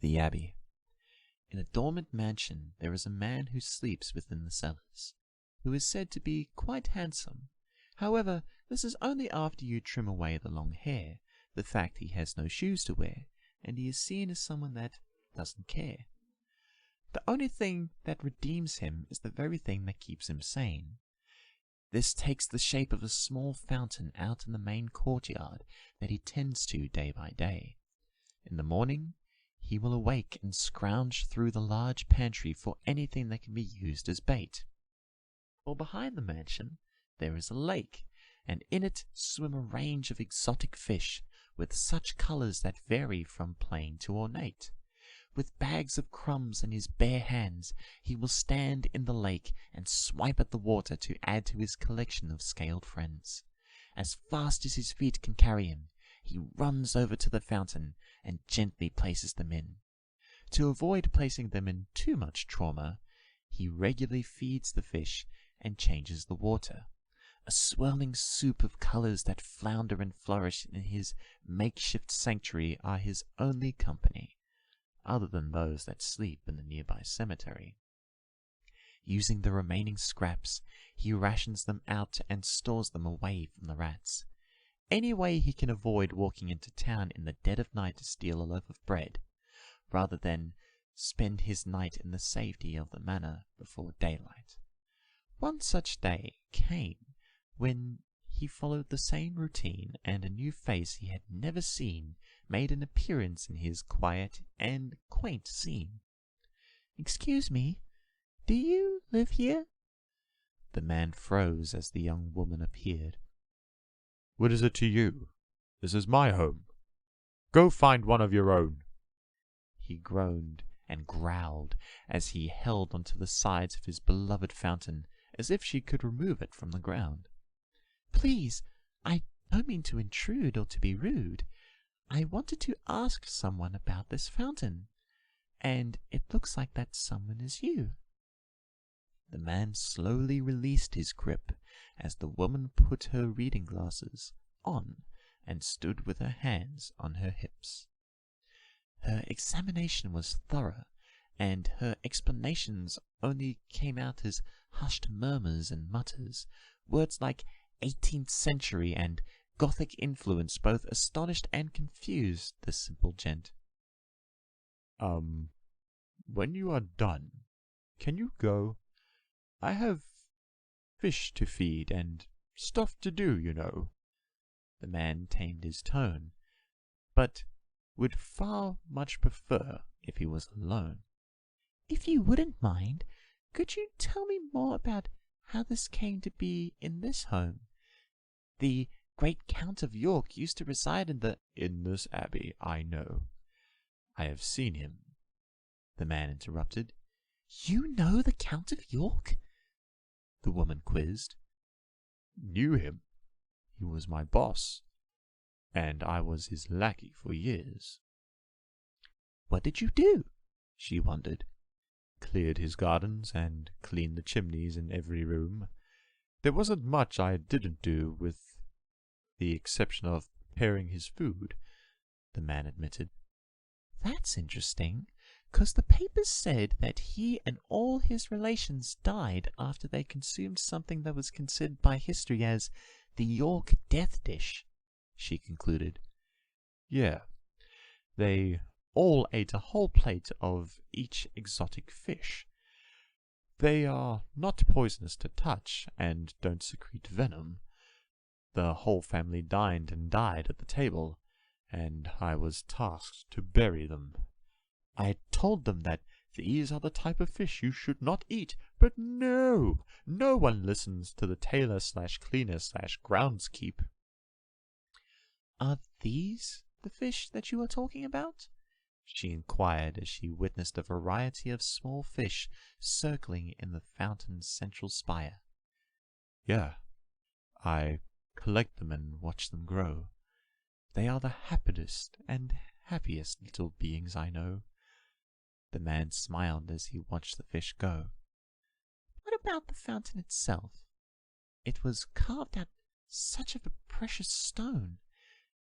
The Abbey. In a dormant mansion there is a man who sleeps within the cellars, who is said to be quite handsome. However, this is only after you trim away the long hair, the fact he has no shoes to wear, and he is seen as someone that doesn't care. The only thing that redeems him is the very thing that keeps him sane. This takes the shape of a small fountain out in the main courtyard that he tends to day by day. In the morning, he will awake and scrounge through the large pantry for anything that can be used as bait. For behind the mansion, there is a lake, and in it swim a range of exotic fish, with such colors that vary from plain to ornate. With bags of crumbs in his bare hands, he will stand in the lake and swipe at the water to add to his collection of scaled friends. As fast as his feet can carry him, he runs over to the fountain and gently places them in. To avoid placing them in too much trauma, he regularly feeds the fish and changes the water. A swirling soup of colors that flounder and flourish in his makeshift sanctuary are his only company, other than those that sleep in the nearby cemetery. Using the remaining scraps, he rations them out and stores them away from the rats. Any way he can avoid walking into town in the dead of night to steal a loaf of bread, rather than spend his night in the safety of the manor before daylight. One such day came when he followed the same routine, and a new face he had never seen made an appearance in his quiet and quaint scene. "Excuse me, do you live here?" The man froze as the young woman appeared. "What is it to you? This is my home. Go find one of your own." He groaned and growled as he held onto the sides of his beloved fountain as if she could remove it from the ground. "Please, I don't mean to intrude or to be rude. I wanted to ask someone about this fountain, and it looks like that someone is you." The man slowly released his grip as the woman put her reading glasses on and stood with her hands on her hips. Her examination was thorough, and her explanations only came out as hushed murmurs and mutters. Words like 18th century and Gothic influence both astonished and confused the simple gent. When you are done, can you go? I have fish to feed and stuff to do, you know." The man tamed his tone, but would far much prefer if he was alone. "If you wouldn't mind, could you tell me more about how this came to be in this home? The great Count of York used to reside In this abbey, I know. I have seen him," the man interrupted. "You know the Count of York?" the woman quizzed. "Knew him. He was my boss, and I was his lackey for years." "What did you do?" she wondered. "Cleared his gardens and cleaned the chimneys in every room. There wasn't much I didn't do, with the exception of preparing his food," the man admitted. "That's interesting, 'cause the papers said that he and all his relations died after they consumed something that was considered by history as the York death dish," she concluded. "Yeah, they all ate a whole plate of each exotic fish. They are not poisonous to touch and don't secrete venom. The whole family dined and died at the table, and I was tasked to bury them. I told them that these are the type of fish you should not eat, but no one listens to the tailor/cleaner/groundskeep." "Are these the fish that you are talking about?" she inquired as she witnessed a variety of small fish circling in the fountain's central spire. "Yeah, I collect them and watch them grow. They are the happiest and happiest little beings I know." The man smiled as he watched the fish go. "What about the fountain itself? It was carved out such of a precious stone,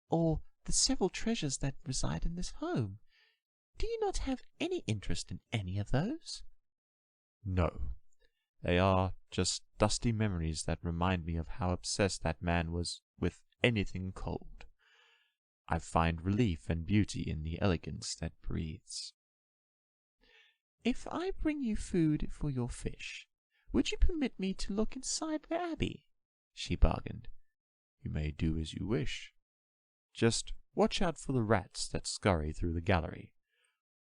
or the several treasures that reside in this home. Do you not have any interest in any of those? No. They are just dusty memories that remind me of how obsessed that man was with anything cold. I find relief and beauty in the elegance that breathes. If I bring you food for your fish, would you permit me to look inside the Abbey? She bargained. You may do as you wish. Just watch out for the rats that scurry through the gallery.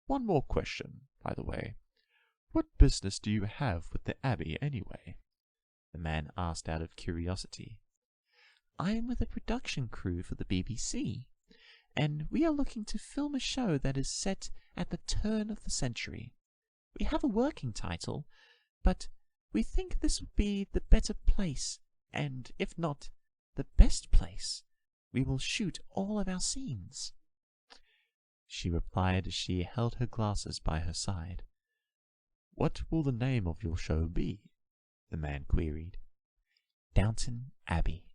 One more question, by the way. What business do you have with the Abbey, anyway? The man asked out of curiosity. I am with a production crew for the BBC, and we are looking to film a show that is set at the turn of the century. We have a working title, but we think this would be the better place, and if not the best place, we will shoot all of our scenes. She replied as she held her glasses by her side. What will the name of your show be? The man queried. Downton Abbey.